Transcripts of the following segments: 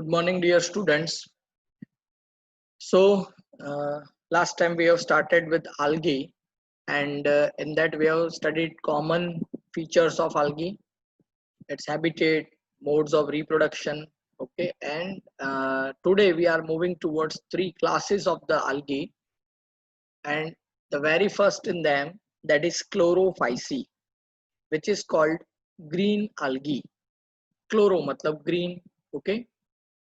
Good morning, dear students. So, last time we have started with algae, and in that we have studied common features of algae, its habitat, modes of reproduction. Okay, and today we are moving towards three classes of the algae, and the very first in them, that is chlorophyceae, which is called green algae. Chloro matlab green. Okay,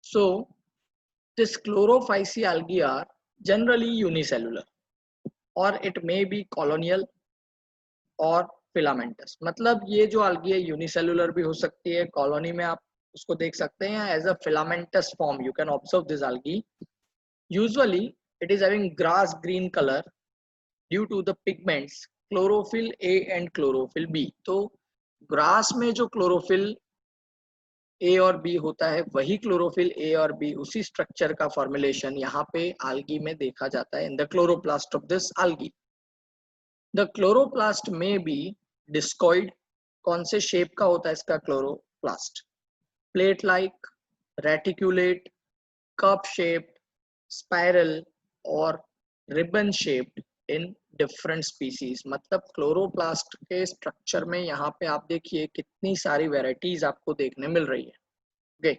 so this chlorophyceae algae are generally unicellular, or it may be colonial और filamentous. मतलब ये जो algae है unicellular भी हो सकती है, colony में आप उसको देख सकते हैं, as a filamentous form you can observe this algae. Usually it is having grass green color due to the pigments chlorophyll A and chlorophyll B. तो grass में जो chlorophyll ए और बी होता है वही क्लोरोफिल ए और बी उसी structure का फॉर्मुलेशन यहाँ पे algae में देखा जाता है in the chloroplast of this algae. The chloroplast में बी डिस्कॉइड. कौन से शेप का होता है इसका chloroplast? Plate like, reticulate, cup shaped, spiral और ribbon shaped in different species. मतलब क्लोरोप्लास्ट के स्ट्रक्चर में यहाँ पे आप देखिए कितनी सारी वेराइटीज आपको देखने मिल रही है. Okay,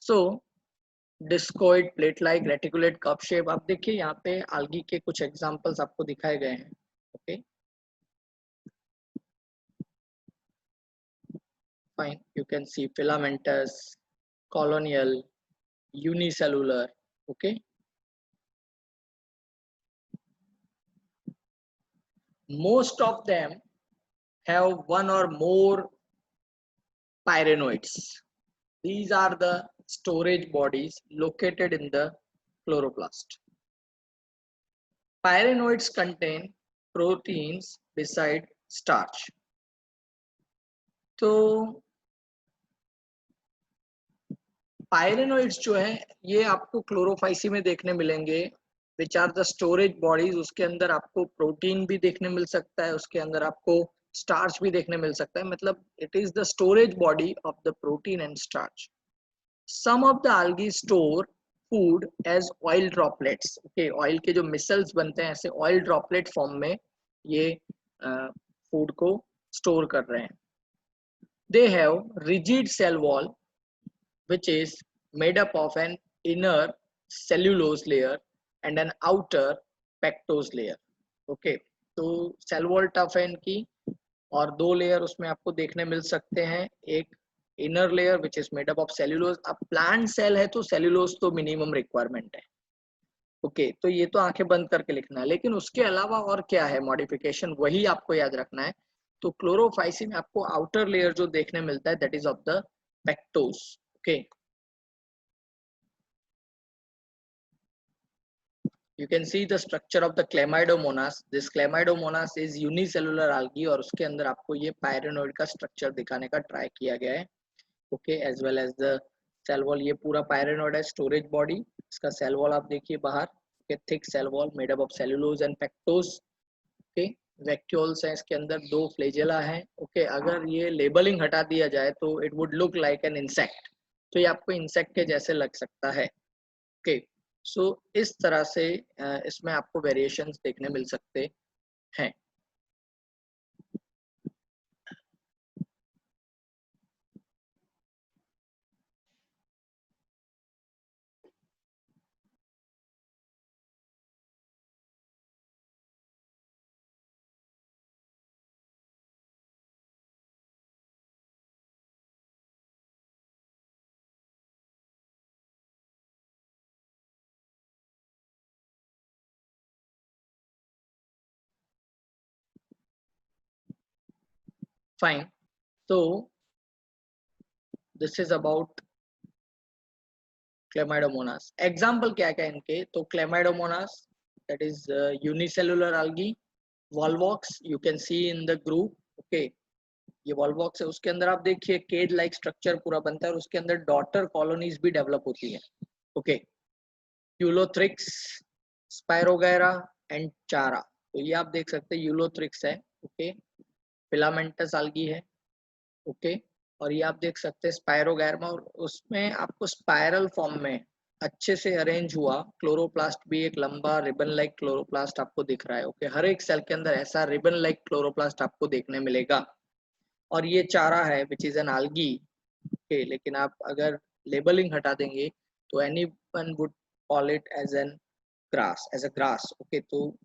so discoid, plate like, reticulate, cup shape. आप देखिए यहाँ पे algae के कुछ एग्जांपल्स आपको दिखाए गए हैं. Okay, fine. You can C filamentous, colonial, unicellular. Okay, most of them have one or more pyrenoids. These are the storage bodies located in the chloroplast. Pyrenoids contain proteins beside starch. तो pyrenoids जो है ये आपको Chlorophyceae में देखने मिलेंगे, which are the storage bodies. उसके अंदर आपको प्रोटीन भी देखने मिल सकता है, उसके अंदर आपको स्टार्च भी देखने मिल सकता है. मतलब it is the storage body of the protein and starch. Some of the algae store food as oil droplets. Okay, oil के जो मिसल्स बनते हैं ऐसे ऑयल ड्रॉपलेट फॉर्म में ये फूड को स्टोर कर रहे हैं. They have rigid cell wall which is made up of an inner cellulose layer and an outer pectose layer. Okay, तो सेल वॉल टफ है इनकी और दो लेयर उसमें आपको देखने मिल सकते हैं. एक inner layer which is made up of cellulose. अब प्लांट सेल है तो सेल्यूलोज तो मिनिमम रिक्वायरमेंट है. ओके, तो ये तो आंखें बंद करके लिखना है, लेकिन उसके अलावा और क्या है मॉडिफिकेशन वही आपको याद रखना है. तो क्लोरोफाइसी में आपको आउटर लेयर जो देखने मिलता है that is of the pectose. Okay, you can see the structure of the Chlamydomonas. This Chlamydomonas is unicellular algae और उसके अंदर आपको ये पायरेनोइड का स्ट्रक्चर दिखाने का ट्राई किया गया है. Okay, as well as the cell wall. ये पूरा पायरेनोइड है, स्टोरेज बॉडी. इसका सेल वॉल आप देखिए बाहर, thick cell wall made up of cellulose and pectose. Okay, vacuoles हैं इसके अंदर, दो फ्लेजेला हैं. ओके, अगर ये लेबलिंग हटा दिया जाए तो it would look like an insect. तो ये आपको इंसेक्ट के जैसे लग सकता है. ओके, सो इस तरह से इसमें आपको वेरिएशंस देखने मिल सकते हैं. फाइन. तो this is about Chlamydomonas. Example क्या क्या इनके? तो Chlamydomonas that is unicellular algae. Volvox you can see in the group. Okay, ये वॉल्वॉक्स है, उसके अंदर आप देखिए केज लाइक स्ट्रक्चर पूरा बनता है और उसके अंदर डॉटर कॉलोनीज भी डेवलप होती है. ओके, यूलोथ्रिक्स, स्पायरोगैरा एंड चारा. तो ये आप देख सकते हैं यूलोथ्रिक्स है. ओके, फिलामेंटस algae है. ओके, और ये आप देख सकते हैं स्पायरोगैरमा, और उसमें आपको स्पायरल फॉर्म में अच्छे से अरेंज हुआ क्लोरोप्लास्ट भी, एक लंबा रिबन लाइक क्लोरोप्लास्ट आपको दिख रहा है। ओके, हर एक सेल के अंदर ऐसा रिबन लाइक क्लोरोप्लास्ट आपको देखने मिलेगा। और ये चारा है which is an algae. Okay, लेकिन आप अगर लेबलिंग हटा देंगे तो any one would call it as an grass, as a grass. Okay, तो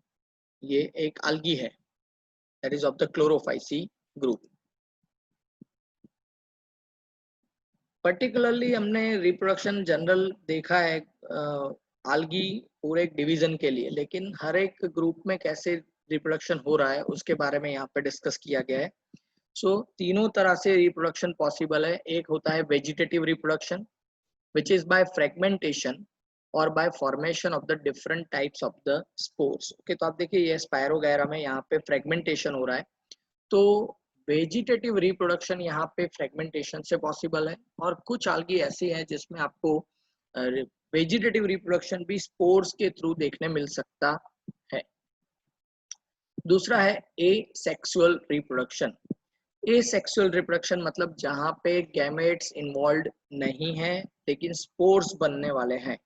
ये एक आल्गी है, that is of the Chlorophyceae group. Particularly हमने रिप्रोडक्शन जनरल देखा है आल्गी पूरे एक डिवीजन के लिए, लेकिन हर एक ग्रुप में कैसे रिप्रोडक्शन हो रहा है उसके बारे में यहाँ पे डिस्कस किया गया है। सो तीनों तरह से रिप्रोडक्शन पॉसिबल है। एक होता है vegetative reproduction which is by fragmentation और by formation of the different types of the spores. Okay, तो आप देखिए ये स्पायरोगैरा में यहाँ पे फ्रेगमेंटेशन हो रहा है, तो वेजिटेटिव रिप्रोडक्शन यहाँ पे फ्रेगमेंटेशन से पॉसिबल है। और कुछ आल्गी ऐसी हैं जिसमें आपको वेजिटेटिव रिप्रोडक्शन भी स्पोर्स के थ्रू देखने मिल सकता है। दूसरा है ए सेक्सुअल रिप्रोडक्शन। ए सेक्सुअल रिप्रोडक्शन मतलब जहाँ पे गैमेट्स इन्वॉल्व नहीं है लेकिन स्पोर्स बनने वाले हैं।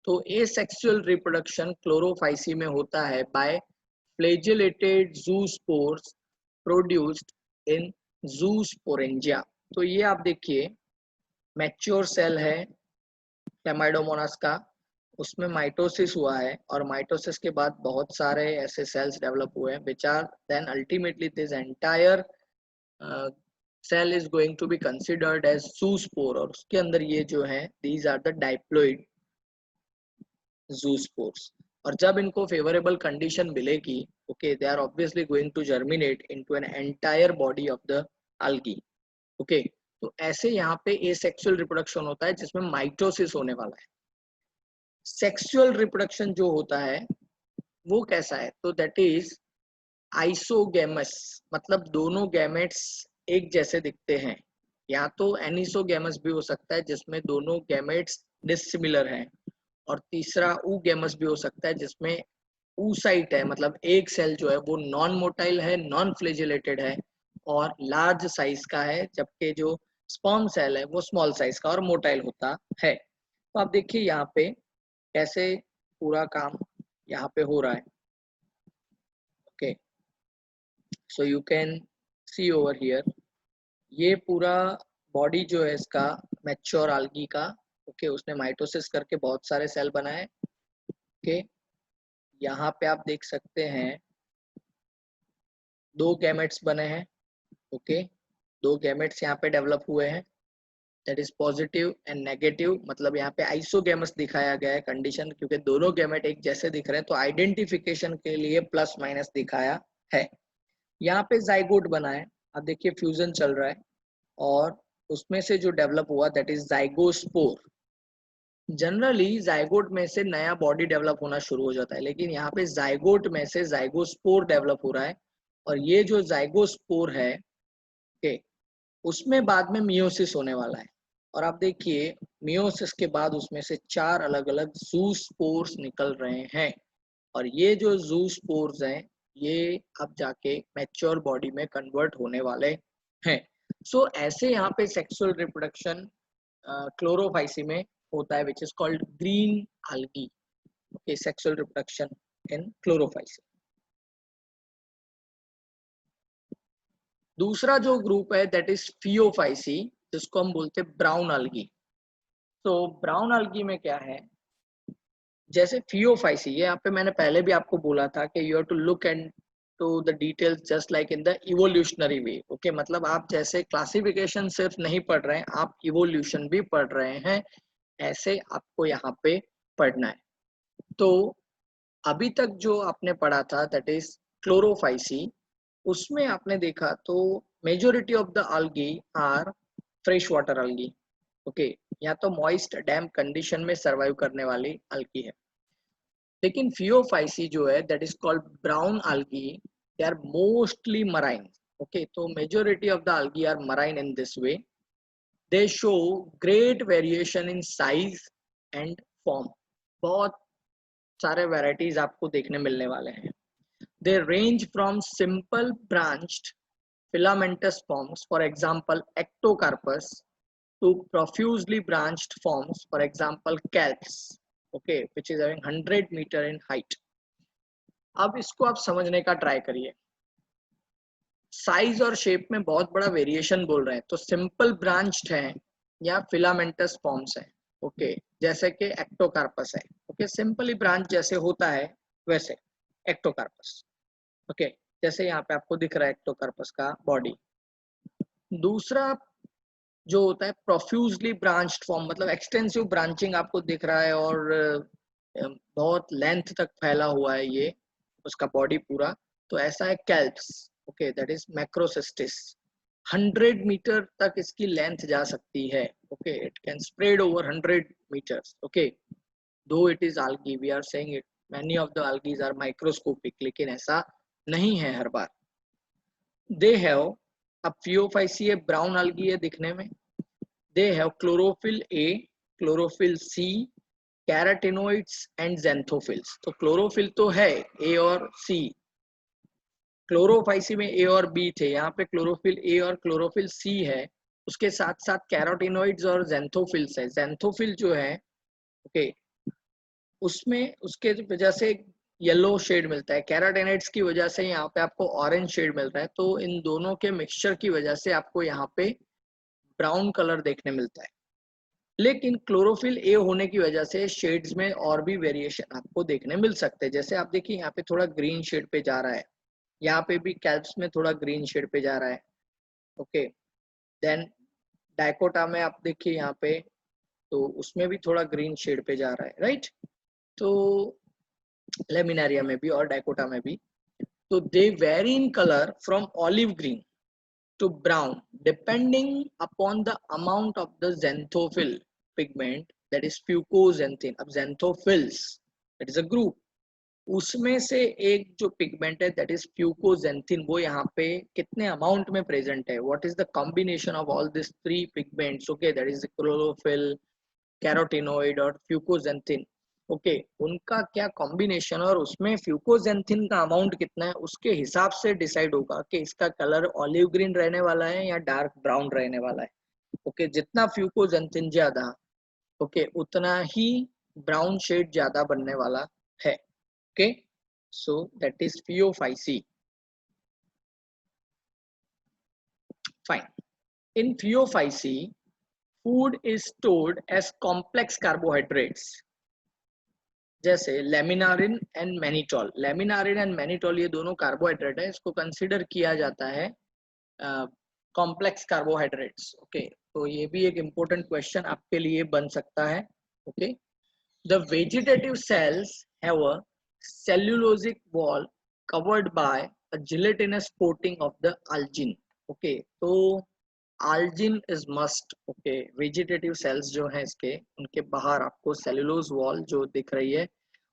तो ए सेक्सुअल रिप्रोडक्शन क्लोरोफाइसी में होता है बाय फ्लैजेलेटेड ज़ूस्पोर्स प्रोड्यूस्ड इन ज़ूस्पोरेंजिया। तो ये आप देखिए मैच्योर सेल है क्लेमाइडोमोनास का, उसमें माइटोसिस हुआ है और माइटोसिस के बाद बहुत सारे ऐसे सेल्स डेवलप हुए हैं which are then ultimately this entire cell is going to be considered as zoospore, और उसके अंदर ये जो है these are the diploid zoospores. और जब इनको फेवरेबल कंडीशन मिलेगी, okay, they are obviously going to germinate into an entire body of the algae। Okay, तो ऐसे यहाँ पे एसेक्सुअल रिप्रोडक्शन होता है जिसमें माइटोसिस होने वाला है। सेक्सुअल रिप्रोडक्शन जो होता है वो कैसा है, तो दैट इज आइसोगेमस, मतलब दोनों गैमेट्स एक जैसे दिखते हैं। या तो एनिसोगेमस भी हो सकता है जिसमें दोनों गैमेट्स डिसिमिलर हैं, और तीसरा ऊगेमस भी हो सकता है जिसमें ऊसाइट है, मतलब एक सेल जो है वो नॉन मोटाइल है, नॉन फ्लैजेलेटेड है और लार्ज साइज का है, जबकि जो स्पर्म सेल है वो स्मॉल साइज का और मोटाइल होता है। तो आप देखिए यहाँ पे कैसे पूरा काम यहाँ पे हो रहा है। Okay, so you can C over here, ये पूरा बॉडी जो है इसका मैच्योर आल्गी का। ओके, उसने माइटोसिस करके बहुत सारे सेल बनाए। ओके, यहाँ पे आप देख सकते हैं दो गैमेट्स बने हैं। ओके, दो गैमेट्स यहाँ पे डेवलप हुए हैं, that is positive and negative, मतलब यहाँ पे आइसोगेमस दिखाया गया है कंडीशन, क्योंकि दोनों गैमेट एक जैसे दिख रहे हैं तो आइडेंटिफिकेशन के लिए प्लस माइनस दिखाया है। यहाँ पे जाइगोट बना है, अब देखिए फ्यूजन चल रहा है और उसमें से जो डेवलप हुआ that is zygospore. Generally zygote में से नया बॉडी डेवलप होना शुरू हो जाता है, लेकिन यहाँ पे जाइगोट में से जाइगोस्पोर डेवलप हो रहा है। और ये जो जाइगोस्पोर है, ओके, उसमें बाद में मियोसिस होने वाला है। और आप देखिए मियोसिस के बाद उसमें से 4 अलग अलग ज़ूस्पोर्स निकल रहे हैं, और ये जो ज़ूस्पोर्स हैं ये अब जाके मैच्योर बॉडी में कन्वर्ट होने वाले हैं। सो ऐसे यहाँ पे सेक्सुअल रिप्रोडक्शन क्लोरोफाइसी में होता है which is called green algae। Okay, sexual reproduction in Chlorophyceae. दूसरा जो ग्रुप है दैट इज फियोफाइसी, जिसको हम बोलते हैं ब्राउन algae। तो ब्राउन algae में क्या है, जैसे फियोफाइसी, ये यहाँ पे मैंने पहले भी आपको बोला था कि you have to look and to the details just like in the evolutionary way. Okay, मतलब आप जैसे क्लासिफिकेशन सिर्फ नहीं पढ़ रहे हैं, आप इवोल्यूशन भी पढ़ रहे हैं, ऐसे आपको यहाँ पे पढ़ना है। तो अभी तक जो आपने पढ़ा था दैट इज क्लोरोफाइसी, उसमें आपने देखा तो majority of the algae are fresh water algae। Okay, या तो मॉइस्ट डैम कंडीशन में सरवाइव करने वाली algae है। लेकिन फियोफाइसी जो है that is called brown algae, they are mostly marine. Okay, तो majority of the algae are marine in this way, they show great variation in size and form. बहुत सारे वेराइटीज आपको देखने मिलने वाले हैं। They range from simple branched filamentous forms, for example ectocarpus, to profusely branched forms, for example kelps, okay, which is having 100 meter in height. अब इसको आप समझने का ट्राई करिए. साइज और शेप में बहुत बड़ा वेरिएशन बोल रहे हैं, तो सिंपल ब्रांच्ड है या फिलामेंटस फॉर्म्स है, ओके, जैसे कि एक्टोकार्पस है, ओके, सिंपली ब्रांच जैसे होता है वैसे एक्टोकार्पस, ओके, जैसे यहाँ पे आपको दिख रहा है एक्टोकार्पस का बॉडी. दूसरा जो होता है प्रोफ्यूजली ब्रांच्ड फॉर्म, मतलब एक्सटेंसिव ब्रांचिंग आपको दिख रहा है और बहुत लेंथ तक फैला हुआ है ये उसका बॉडी पूरा, तो ऐसा है kelps, okay, that is Macrocystis. 100 metre तक इसकी लेंथ जा सकती है, okay, it can spread over 100 meters, okay, though it is algae, we are saying it many of the algae are microscopic, लेकिन ऐसा नहीं है हर बार. दे हैव, अब फियोफाइसी ब्राउन algae है दिखने में. They have chlorophyll A, chlorophyll C, carotenoids and xanthophylls. तो क्लोरोफिल तो है ए और सी, क्लोरोफाइसी में ए और बी थे, यहाँ पे क्लोरोफिल ए और क्लोरोफिल सी है, उसके साथ साथ कैरोटिनोइड्स और ज़ैंथोफिल्स है. ज़ैंथोफिल जो है, ओके, उसमें उसके वजह से येलो शेड मिलता है, कैराटिनोइड्स की वजह से यहाँ पे आपको ऑरेंज शेड मिल रहा है, तो इन दोनों के मिक्सचर की वजह से आपको यहाँ पे ब्राउन कलर देखने मिलता है. लेकिन क्लोरोफिल ए होने की वजह से शेड्स में और भी वेरिएशन आपको देखने मिल सकते हैं. जैसे आप देखिए यहाँ पे थोड़ा ग्रीन शेड पे जा रहा है, यहाँ पे भी कैल्प्स में थोड़ा ग्रीन शेड पे जा रहा है, ओके. देन डाइकोटा में आप देखिए यहाँ पे, तो उसमें भी थोड़ा ग्रीन शेड पे जा रहा है, राइट. तो लेमिनारिया में भी और डाइकोटा में भी, तो they vary in colour from olive green to brown depending upon the amount of the xanthophyll pigment, that is fucoxanthin. अब xanthophylls, that is a group, उसमें से एक जो पिगमेंट है दैट इज फ्यूकोजेंथिन, वो यहाँ पे कितने अमाउंट में प्रेजेंट है, what is the combination of all this three pigments, okay, that is chlorophyll, carotenoid और फ्यूकोजेंथिन, ओके, उनका क्या कॉम्बिनेशन और उसमें फ्यूकोजेंथिन का अमाउंट कितना है, उसके हिसाब से डिसाइड होगा कि इसका कलर ऑलिव ग्रीन रहने वाला है या डार्क ब्राउन रहने वाला है, ओके. जितना फ्यूकोजेंथिन ज्यादा, ओके, उतना ही ब्राउन शेड ज्यादा बनने वाला है, okay. So that is Phaeophyceae. Fine. In Phaeophyceae food is stored as complex carbohydrates, जैसे laminarin and mannitol. Laminarin and mannitol ये दोनों कार्बोहाइड्रेट है, इसको कंसीडर किया जाता है कॉम्प्लेक्स कार्बोहाइड्रेट्स, ओके. तो ये भी एक इम्पोर्टेंट क्वेश्चन आपके लिए बन सकता है, okay. The vegetative cells have a cellulosic wall covered by a gelatinous coating of the algin, okay. तो algin is must, okay. Vegetative cells जो है इसके, उनके बाहर आपको सेल्यूलोज वॉल जो दिख रही है,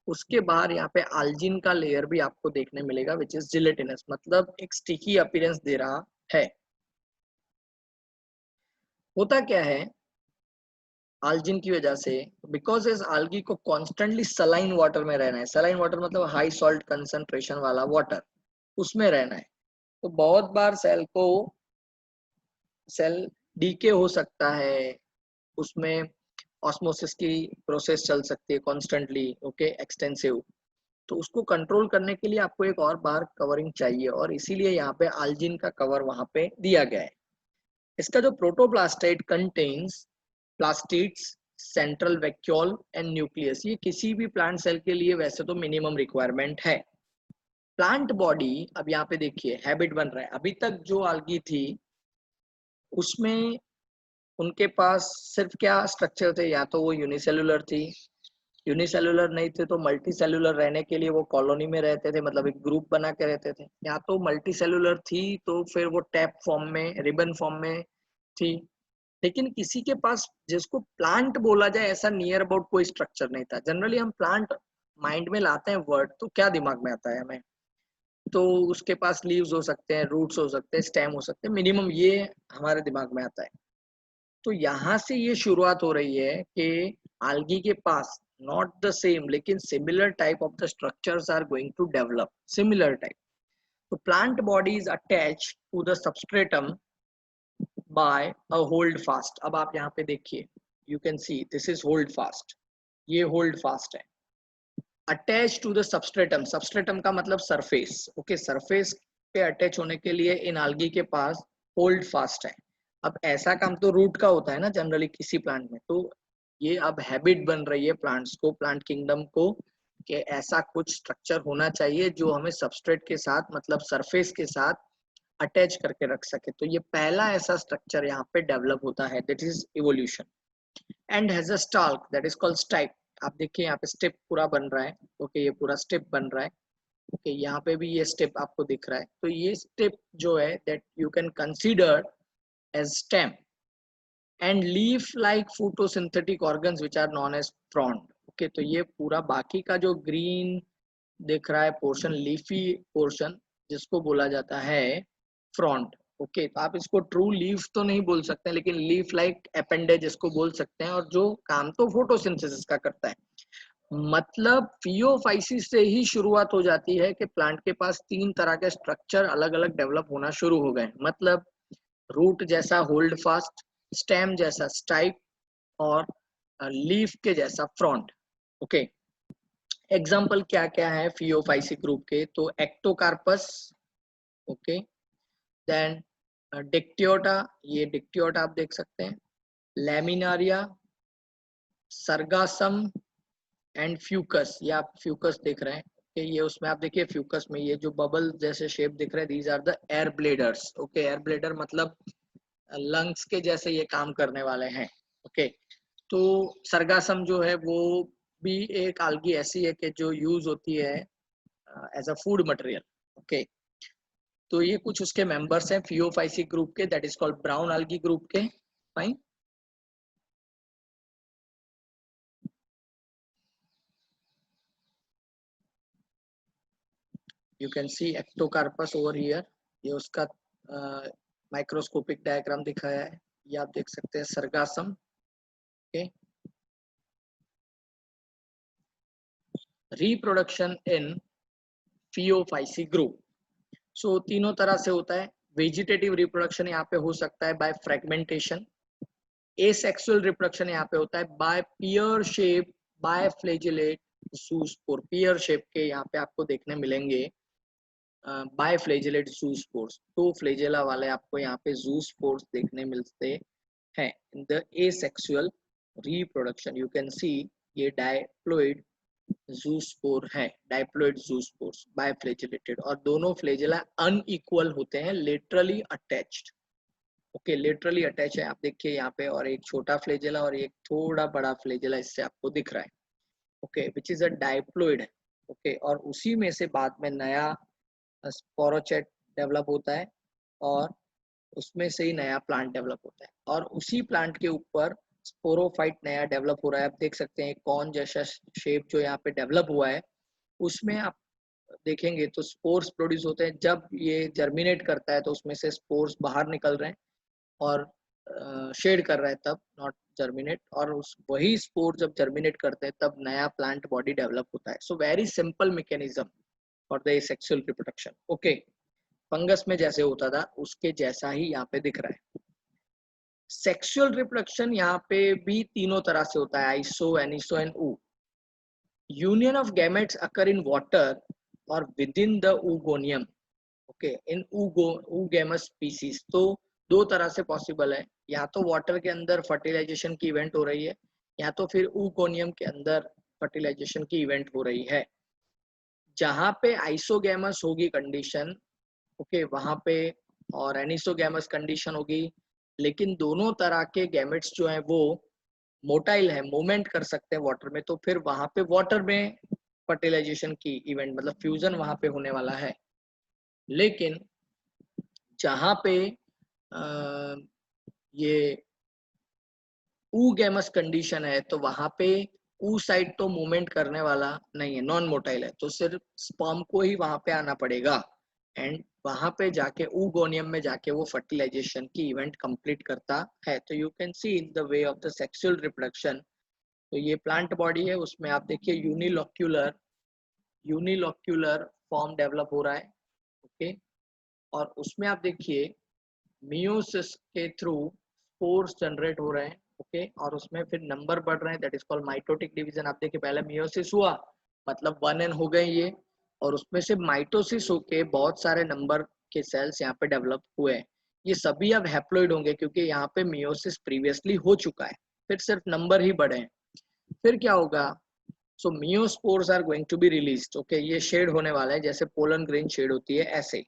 उसके बाहर यहाँ पे algin का लेयर भी आपको देखने मिलेगा, विच इज जिलेटिनस, मतलब एक स्टिकी अपीयरेंस दे रहा है. होता क्या है algin की वजह से, बिकॉज इस algae को कॉन्स्टेंटली सलाइन वाटर में रहना है. सलाइन वाटर मतलब हाई सॉल्ट कंसंट्रेशन वाला वाटर, उसमें रहना है. तो बहुत बार सेल डीके हो सकता है, उसमें ऑस्मोसिस की प्रोसेस चल सकती है कॉन्स्टेंटली, ओके, एक्सटेंसिव. तो उसको कंट्रोल करने के लिए आपको एक और बार कवरिंग चाहिए, और इसीलिए यहाँ पे algin का कवर वहां पे दिया गया है. इसका जो प्रोटोप्लास्ट है, it contains plastids, central vacuole and nucleus. ये किसी भी प्लांट सेल के लिए वैसे तो मिनिमम रिक्वायरमेंट है. प्लांट बॉडी, अब यहाँ पे देखिए हैबिट बन रहा है. अभी तक जो algae थी उसमें उनके पास सिर्फ क्या स्ट्रक्चर थे, या तो वो यूनिसेलुलर थी, यूनिसेलुलर नहीं थे तो मल्टी सेलुलर रहने के लिए वो कॉलोनी में रहते थे, मतलब एक ग्रुप बना के रहते थे, या तो मल्टी सेलुलर थी तो फिर वो टैप फॉर्म में, रिबन फॉर्म में थी. लेकिन किसी के पास जिसको प्लांट बोला जाए ऐसा नियर अबाउट कोई स्ट्रक्चर नहीं था. जनरली हम प्लांट माइंड में लाते हैं वर्ड, तो क्या दिमाग में आता है हमें, तो उसके पास लीव्स हो सकते हैं, रूट्स हो सकते हैं, स्टेम हो सकते हैं, मिनिमम ये हमारे दिमाग में आता है. तो यहाँ से ये शुरुआत हो रही है कि algae के पास नॉट द सेम लेकिन similar type of the structures are going to develop, similar type. तो plant body is attach to the substratum by a holdfast. अब आप यहाँ पे देखिए, you can see this is holdfast, ये holdfast है। Attach to the substratum, substratum का मतलब सरफेस, ओके, सरफेस पे अटैच होने के लिए इन algae के पास होल्ड फास्ट है। अब ऐसा काम तो रूट का होता है ना जनरली किसी प्लांट में, तो ये अब हैबिट बन रही है प्लांट्स को, प्लांट किंगडम को, कि ऐसा कुछ स्ट्रक्चर होना चाहिए जो हमें सबस्ट्रेट के साथ मतलब सरफेस के साथ अटैच करके रख सके। तो ये पहला ऐसा स्ट्रक्चर यहाँ पे डेवलप होता है, that is evolution. And has a stalk that is called stipe. आप देखिए यहाँ पे स्टेप पूरा बन रहा है, ओके, ये पूरा स्टेप बन रहा है, ओके, यहाँ पे भी ये स्टेप आपको दिख रहा है। तो ये स्टेप जो है that you can consider as stem and leaf like photosynthetic organs which are known as frond. Okay, तो ये पूरा बाकी का जो ग्रीन दिख रहा है पोर्शन, लीफी पोर्शन, जिसको बोला जाता है फ्रॉन्ट। ओके, तो आप इसको ट्रू लीफ तो नहीं बोल सकते, लेकिन लीफ लाइक अपेंडेज इसको बोल सकते हैं, और जो काम तो फोटोसिंथेसिस का करता है। मतलब फियोफाइसिस से ही शुरुआत हो जाती है कि प्लांट के पास तीन तरह के स्ट्रक्चर अलग अलग डेवलप होना शुरू हो गए। मतलब रूट जैसा होल्ड फास्ट, स्टेम जैसा स्टाइप, और लीफ के जैसा फ्रॉन्ट। ओके, एग्जाम्पल क्या क्या है फियोफाइसी ग्रुप के, तो एक्टोकार्पस, ओके, देन डिक्टियोटा, ये डिक्टियोटा आप देख सकते हैं, लैमिनारिया, सरगासम एंड फ्यूकस, ये आप फ्यूकस देख रहे हैं, ओके, ये उसमें आप देखिए फ्यूकस में ये जो बबल जैसे शेप दिख रहे हैं, these are the air bladders. Okay, air bladder मतलब लंग्स के जैसे ये काम करने वाले हैं। ओके, तो सरगासम जो है वो भी एक algae ऐसी है कि जो यूज होती है as a food material. Okay, तो ये कुछ उसके मेंबर्स हैं फियोफाइसी ग्रुप के, that is called brown algae group के। Fine, you can see Ectocarpus over here, ये उसका माइक्रोस्कोपिक डायग्राम दिखाया है, ये आप देख सकते हैं Sargassum. Okay, reproduction in Phaeophyceae group, so तीनों तरह से होता है। वेजिटेटिव रिप्रोडक्शन यहाँ पे हो सकता है बाय फ्रेगमेंटेशन, एसेक्सुअल रिप्रोडक्शन यहाँ पे होता है by pear shape biflagellate zoospore, pear shape के यहाँ पे आपको देखने मिलेंगे बाय फ्लैजेलेट जूस्पोर्स, तो फ्लैजेला वाले आपको यहाँ पे जूस्पोर्स देखने मिलते हैं। In the asexual reproduction you can see ये डायप्लॉइड जूस्पोर है, डायप्लॉइड जूस्पोर्स बायफ्लैजेलेटेड, और दोनों फ्लैजेला अनइक्वल होते हैं, laterally attached. Okay, laterally attach है, आप देखिए यहाँ पे, और एक छोटा फ्लैजेला और एक थोड़ा बड़ा फ्लैजेला इससे आपको दिख रहा है। Okay, which is a diploid है। ओके, और उसी में से बाद में नया स्पोरोचेट डेवलप होता है, और उसमें से ही नया प्लांट डेवलप होता है, और उसी प्लांट के ऊपर स्पोरोफाइट नया डेवलप हो रहा है। आप देख सकते हैं कौन जैसा शेप जो यहाँ पे डेवलप हुआ है, उसमें आप देखेंगे तो स्पोर्स प्रोड्यूस होते हैं। जब ये जर्मिनेट करता है तो उसमें से स्पोर्स बाहर निकल रहे हैं और शेड कर रहा है, तब नॉट जर्मिनेट, और उस वही स्पोर जब जर्मिनेट करते हैं तब नया प्लांट बॉडी डेवलप होता है। So very simple mechanism for the sexual reproduction. Okay, fungus में जैसे होता था उसके जैसा ही यहाँ पे दिख रहा है। सेक्सुअल रिप्रोडक्शन यहाँ पे भी तीनों तरह से होता है, iso, aniso and oo. Union of gametes occur in water और विद इन द oogonia। Okay, in oogamous species, तो दो तरह से पॉसिबल है, या तो वाटर के अंदर फर्टिलाइजेशन की इवेंट हो रही है, या तो फिर oogoनियम के अंदर फर्टिलाइजेशन की इवेंट हो रही है। जहां पे आइसोगैमस होगी कंडीशन, ओके, वहां पे, और एनिसोगैमस कंडीशन होगी, लेकिन दोनों तरह के गैमेट्स जो है वो मोटाइल है, मूवमेंट कर सकते हैं वाटर में, तो फिर वहां पे वाटर में फर्टिलाइजेशन की इवेंट मतलब फ्यूजन वहां पे होने वाला है। लेकिन जहां पे ये गैमस कंडीशन है, तो वहां पे साइड तो मूवमेंट करने वाला नहीं है, नॉन मोटाइल है, तो सिर्फ स्पर्म को ही वहां पे आना पड़ेगा, एंड वहां पे जाके oogoनियम में जाके वो फर्टिलाइजेशन की इवेंट कंप्लीट करता है। तो you can C in the way of the sexual reproduction, तो ये प्लांट बॉडी है, उसमें आप देखिए यूनिलोक्यूलर फॉर्म डेवलप हो रहा है। ओके, और उसमें आप देखिए मियोसिस के थ्रू स्पोर्स जनरेट हो रहे हैं, ओके, और उसमें फिर नंबर बढ़ रहे हैं, that is called mitotic division. आप देखिए पहले मियोसिस हुआ मतलब 1n हो गए ये, और उसमें से माइटोसिस होके बहुत सारे नंबर के सेल्स यहाँ पे डेवलप हुए हैं। ये सभी अब हैप्लॉइड होंगे क्योंकि यहाँ पे मियोसिस प्रीवियसली हो चुका है, फिर सिर्फ नंबर ही बढ़े हैं। फिर क्या होगा, so meiospores are going to be released, okay, ये शेड होने वाला है जैसे पोलन ग्रेन शेड होती है ऐसे।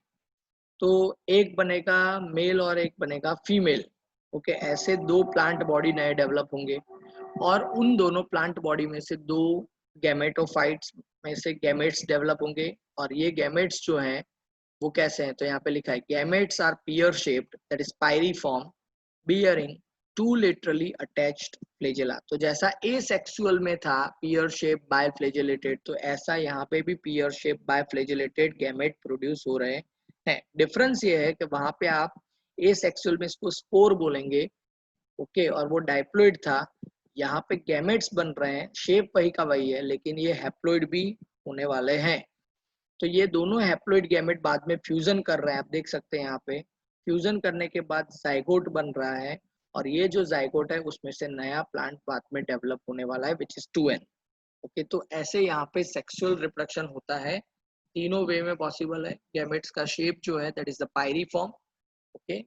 तो एक बनेगा मेल और एक बनेगा फीमेल, ओके, ऐसे दो प्लांट बॉडी नए डेवलप होंगे, और उन दोनों प्लांट बॉडी में से दो गैमेटोफाइट्स में से गैमेट्स डेवलप होंगे। और ये गैमेट्स जो हैं वो कैसे हैं, तो यहाँ पे लिखा है gametes are pear shaped that is pyriform bearing two laterally attached flagella. तो जैसा एसेक्सुअल में था पियर शेप बाय फ्लेजेलेटेड, तो ऐसा यहाँ पे भी pear shape by flagellated gamete produce हो रहे हैं। डिफरेंस ये है कि वहां पे आप एसेक्सुअल में इसको स्पोर बोलेंगे, ओके, और वो डाइप्लॉइड था। यहाँ पे गैमेट्स बन रहे हैं, शेप वही का वही है, लेकिन ये हैप्लॉइड भी होने वाले हैं। तो ये दोनों हैप्लॉइड गैमेट बाद में फ्यूजन कर रहे हैं, आप देख सकते हैं यहाँ पे फ्यूजन करने के बाद जाइगोट बन रहा है, और ये जो जाइगोट है उसमें से नया प्लांट बाद में डेवलप होने वाला है विच इज 2n। ओके, तो ऐसे यहाँ पे सेक्सुअल रिप्रोडक्शन होता है, तीनों वे में पॉसिबल है। गैमेट्स का शेप जो है that is the pyriform, okay,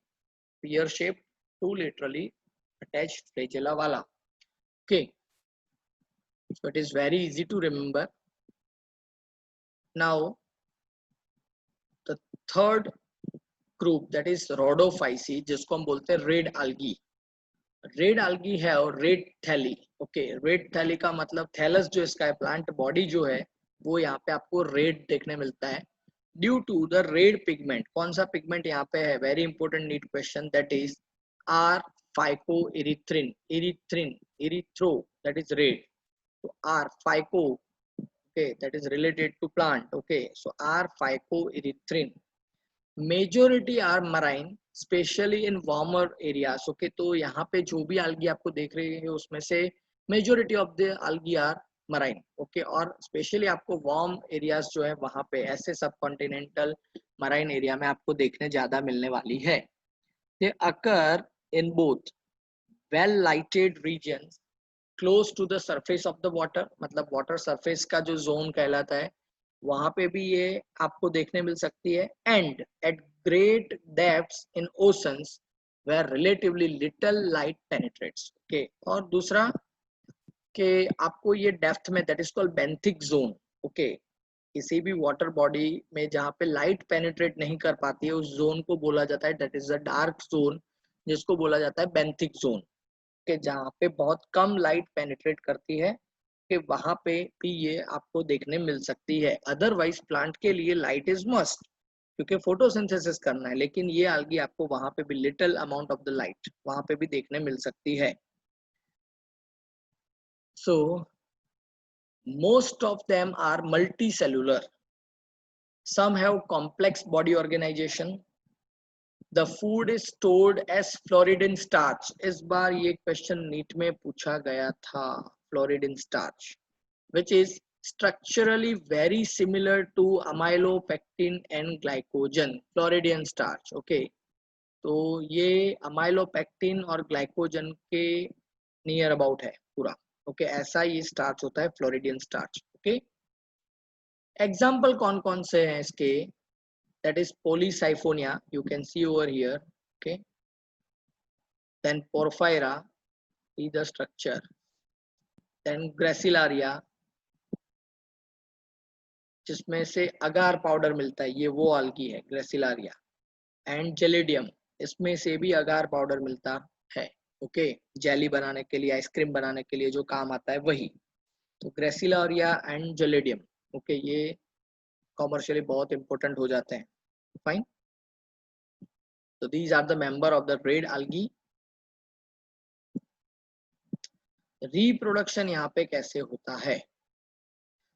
pear shape, two laterally attached flagella वाला, okay, so it is very easy to remember. Now the third group that is Rhodophyceae, जिसको हम बोलते हैं रेड algae। रेड algae है और red थैली, okay, red थैली का मतलब थैलस जो इसका है, प्लांट बॉडी जो है वो यहाँ पे आपको रेड देखने मिलता है due to the red pigment. कौन सा पिगमेंट यहाँ पे है, very important NEET question, that is R phycoerythrin, erythrin, erythro, that is red. तो R phyco, okay, that is related to plant, okay, so r phycoerythrin, majority are marine specially in warmer areas, okay, तो यहाँ पे जो भी algae आपको देख रहे हैं उसमें से majority of the algae are marine, okay, और स्पेशली आपको वार्म एरियाज जो है वहां पे ऐसे सब कॉन्टिनेंटल मराइन एरिया में आपको देखने ज्यादा मिलने वाली है। They occur in both well lighted regions close to the surface of the water, मतलब वाटर सरफेस का जो जोन कहलाता है वहां पे भी ये आपको देखने मिल सकती है, and at great depths in oceans where relatively little light penetrates, okay, और दूसरा कि आपको ये डेप्थ में that is called benthic zone, okay, किसी भी वाटर बॉडी में जहाँ पे लाइट पेनिट्रेट नहीं कर पाती है उस जोन को बोला जाता है that is a dark zone, जिसको बोला जाता है बेंथिक जोन, के जहाँ पे बहुत कम लाइट पेनिट्रेट करती है, कि वहां पे भी ये आपको देखने मिल सकती है। अदरवाइज प्लांट के लिए लाइट इज मस्ट क्योंकि फोटोसिंथेसिस करना है, लेकिन ये algae आपको वहां पे भी little amount of the light वहां पे भी देखने मिल सकती है। So most of them are multicellular, some have complex body organization, the food is stored as floridin starch। इस बार ये क्वेश्चन नीट में पूछा गया था, floridin starch which is structurally very similar to amylopectin and glycogen, floridin starch, okay, तो ये amylopectin और glycogen के नियर अबाउट है पूरा, ओके, ऐसा ये स्टार्च होता है फ्लोरिडियन स्टार्च, ओके। एग्जाम्पल कौन कौन से हैं इसके, that is Polysiphonia, you can see over here, okay, then Porphyra, see the structure, then Gracilaria जिसमें से अगार पाउडर मिलता है, ये वो algae है ग्रेसिलारिया, एंड जेलिडियम, इसमें से भी अगार पाउडर मिलता है, ओके, जेली बनाने के लिए, आइसक्रीम बनाने के लिए जो काम आता है वही, तो ग्रेसिलारिया एंड जेलिडियम, ओके, ये कॉमर्शियली बहुत इंपॉर्टेंट हो जाते हैं, फाइन। तो these are the member of the red algae। Reproduction यहाँ पे कैसे होता है,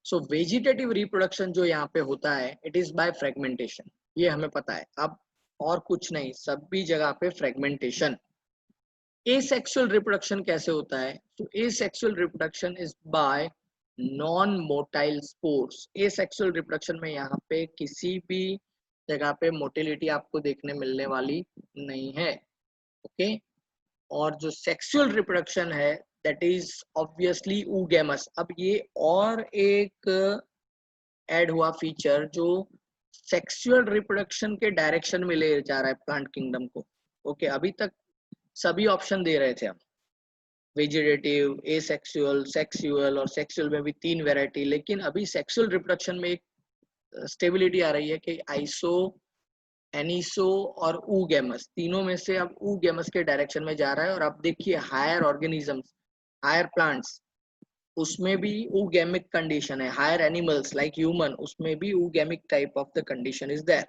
सो वेजिटेटिव रिप्रोडक्शन जो यहाँ पे होता है इट इज बाय फ्रेगमेंटेशन, ये हमें पता है, अब और कुछ नहीं, सभी जगह पे फ्रेगमेंटेशन। एसेक्सुअल रिप्रोडक्शन कैसे होता है, तो asexual reproduction is by non motile spores. Asexual reproduction में यहाँ पे किसी भी जगह पे मोटिलिटी आपको देखने मिलने वाली नहीं है। ओके, और जो सेक्सुअल रिप्रोडक्शन है दैट इज ऑब्वियसली ऊगैमस। अब ये और एक ऐड हुआ फीचर जो सेक्सुअल रिप्रोडक्शन के डायरेक्शन में ले जा रहा है प्लांट किंगडम को। ओके, अभी तक सभी ऑप्शन दे रहे थे हम, वेजिटेटिव, एसेक्सुअल, सेक्सुअल, और सेक्सुअल में भी 3 वैरायटी, लेकिन अभी सेक्सुअल रिप्रोडक्शन में एक स्टेबिलिटी आ रही है कि आइसो, एनिसो और ऊगैमस, तीनों में से अब ऊगैमस के डायरेक्शन में जा रहा है। और अब देखिए हायर ऑर्गेनिजम्स, हायर प्लांट्स, उसमें भी ऊगैमिक कंडीशन है। हायर एनिमल्स लाइक ह्यूमन, उसमें भी oogamic type of the condition is there.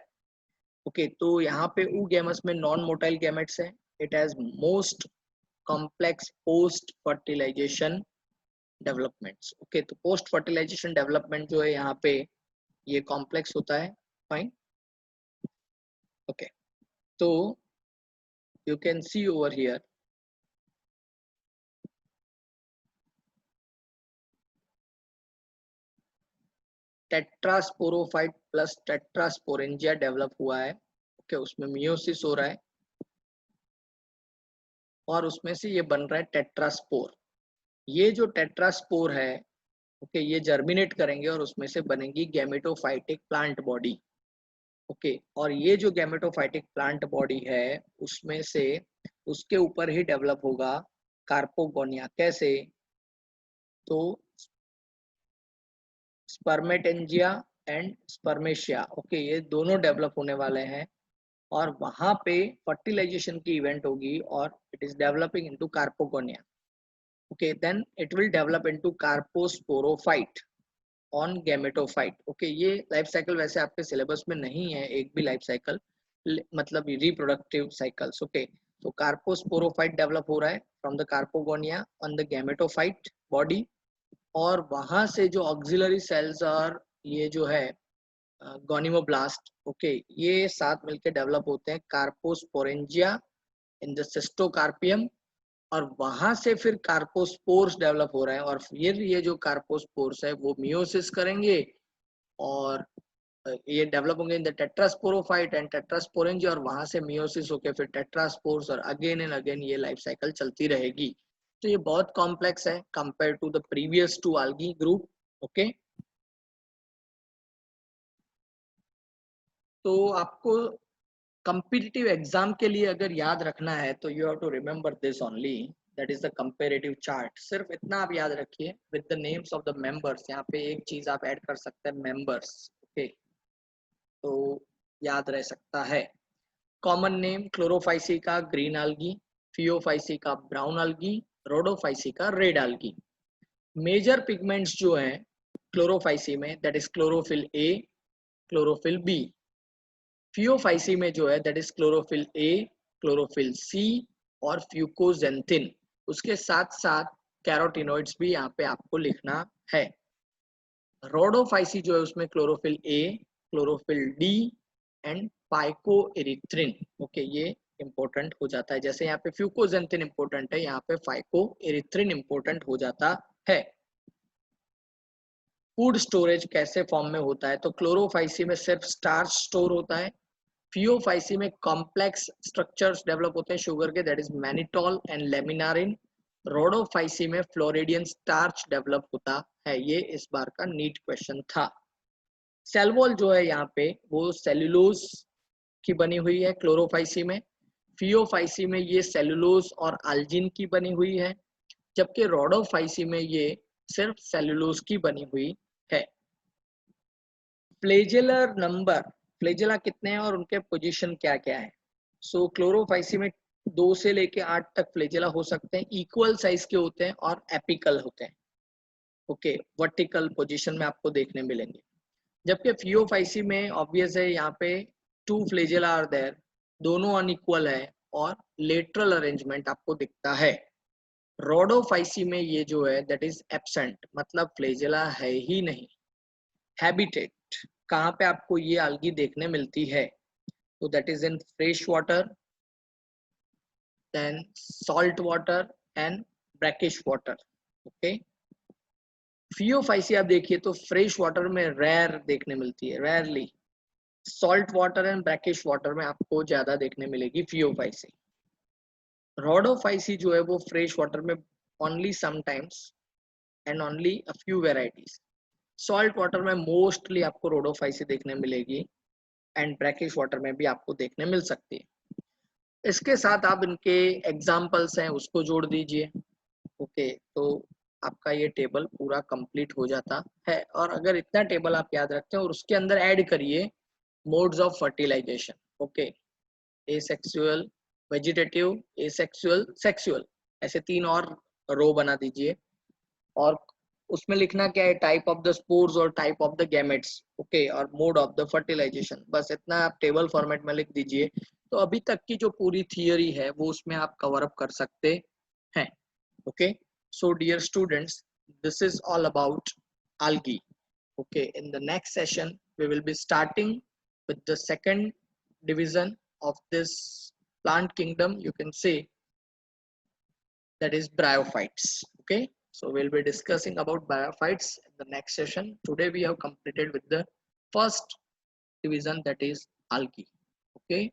Okay, तो यहाँ पे ऊगैमस में नॉन मोटाइल गैमेट्स है। It has most complex post fertilisation developments. Okay, तो पोस्ट फर्टिलाइजेशन डेवलपमेंट जो है यहाँ पे ये कॉम्प्लेक्स होता है। फाइन, ओके, तो you can see over here tetrasporophyte plus tetrasporangia develop हुआ है। ओके, उसमें मियोसिस हो रहा है और उसमें से ये बन रहा है टेट्रास्पोर। ये जो टेट्रास्पोर है, ओके, ये जर्मिनेट करेंगे और उसमें से बनेगी गैमेटोफाइटिक प्लांट बॉडी। ओके, और ये जो गैमेटोफाइटिक प्लांट बॉडी है उसमें से उसके ऊपर ही डेवलप होगा कार्पोगोनिया। कैसे? तो स्पर्मेटेंजिया एंड स्पर्मेशिया, ओके, ये दोनों डेवलप होने वाले हैं और वहां पे फर्टिलाइजेशन की इवेंट होगी और it is developing into carpogonia. Okay, then it will develop into carposporophyte on gametophyte. Okay, ये लाइफ साइकिल वैसे आपके सिलेबस में नहीं है एक भी लाइफ साइकिल, मतलब रिप्रोडक्टिव साइकिल्स। ओके, तो कार्पोस्पोरोफाइट डेवलप हो रहा है from the carpogonia on the gametophyte body, और वहां से जो ऑक्सिलरी सेल्स और ये जो है गोनिमोब्लास्ट, ओके, ये साथ मिलकर डेवलप होते हैं कार्पोस्पोरेंजिया इन द सिस्टोकार्पियम, और वहां से फिर कार्पोस्पोर्स डेवलप हो रहे हैं और फिर ये जो कार्पोस्पोर्स है वो मियोसिस करेंगे और ये डेवलप होंगे in the tetrasporophyte and tetrasporangia, और वहां से मियोसिस होके फिर टेट्रास्पोर्स, और अगेन एंड अगेन ये लाइफ साइकिल चलती रहेगी। तो ये बहुत कॉम्प्लेक्स है compare to the previous two algae group. Okay, तो आपको कम्पिटिटिव एग्जाम के लिए अगर याद रखना है तो you have to remember this only, that is the comparative chart. सिर्फ इतना आप याद रखिए with the names of the members. यहाँ पे एक चीज आप ऐड कर सकते हैं, मेंबर्स। ओके, तो याद रह सकता है। कॉमन नेम क्लोरोफाइसी का ग्रीन algae, फियोफाइसी का ब्राउन algae, रोडोफाइसी का रेड algae। मेजर पिगमेंट्स जो हैं क्लोरोफाइसी में that is chlorophyll A, chlorophyll B. Phaeophyceae में जो है that is chlorophyll A, chlorophyll C और फ्यूकोजेंथिन। उसके साथ साथ कैरोटिनोइड्स भी यहाँ पे आपको लिखना है। रोडोफाइसी जो है उसमें chlorophyll A, chlorophyll d and phycoerythrin. Okay, ये इंपॉर्टेंट हो जाता है। जैसे यहाँ पे फ्यूकोजेंथिन इंपॉर्टेंट है, यहाँ पे फाइकोएरिथ्रिन इंपॉर्टेंट हो जाता है। फूड स्टोरेज कैसे फॉर्म में होता है? तो क्लोरोफाइसी में सिर्फ स्टार्च स्टोर होता है। फियोफाइसी में कॉम्प्लेक्स स्ट्रक्चर्स डेवलप होते हैं शुगर के, that is mannitol and laminarin. Rhodophyceae में फ्लोरिडियन स्टार्च डेवलप होता है। ये इस बार का नीट क्वेश्चन था। सेल वॉल जो है यहाँ पे वो सेल्यूलोज की बनी हुई है क्लोरोफाइसी में। फियोफाइसी में ये सेल्यूलोज और आल्जिन की बनी हुई है, जबकि रोडोफाइसी में ये सिर्फ सेल्यूलोज की बनी हुई है। फ्लेजेलर नंबर, फ्लेजेला कितने हैं और उनके पोजीशन क्या क्या है? सो क्लोरोफाइसी में 2 से लेके 8 तक फ्लेजेला हो सकते हैं, इक्वल साइज के होते हैं और एपिकल होते हैं। ओके, वर्टिकल पोजीशन में आपको देखने मिलेंगे। जबकि फियोफाइसी में ऑब्वियस है यहाँ पे 2 फ्लेजेला आर देयर, दोनों अनइक्वल है और लेटरल अरेंजमेंट आपको दिखता है। रोडोफाइसी में ये जो है दैट इज एब्सेंट, मतलब फ्लेजेला है ही नहीं। हैबिटेट कहाँ पे आपको ये algae देखने मिलती है? तो that is in fresh water, then salt water and brackish water. Okay, Phaeophyceae आप देखिए तो फ्रेश वाटर में रेयर देखने मिलती है, rarely. Salt water and brackish water में आपको ज्यादा देखने मिलेगी फियोफाइसी। रोडोफाइसी जो है वो फ्रेश वाटर में only sometimes and only a few varieties. Salt water में मोस्टली आपको रोडोफाइसी देखने मिलेगी एंड ब्रैकिश वाटर में भी आपको देखने मिल सकती है। इसके साथ आप इनके एग्जाम्पल्स हैं उसको जोड़ दीजिए। ओके, तो आपका ये टेबल पूरा कंप्लीट हो जाता है। और अगर इतना टेबल आप याद रखते हैं और उसके अंदर ऐड करिए modes of fertilisation. Okay, asexual, vegetative, asexual, sexual, ऐसे 3 और रो बना दीजिए। और उसमें लिखना क्या है, टाइप ऑफ द स्पोर्स और type of the gametes. Okay, और मोड ऑफ द फर्टिलाइजेशन, बस इतना आप टेबल फॉर्मेट में लिख दीजिए। तो अभी तक की जो पूरी थियरी है वो उसमें आप कवर अप कर सकते हैं। Okay, so dear students, this is all about algae. Okay, in the next session we will be starting with the second division of this plant kingdom, you can say, that is bryophytes. Okay, so we'll be discussing about bryophytes in the next session. Today we have completed with the first division, that is algae. Okay.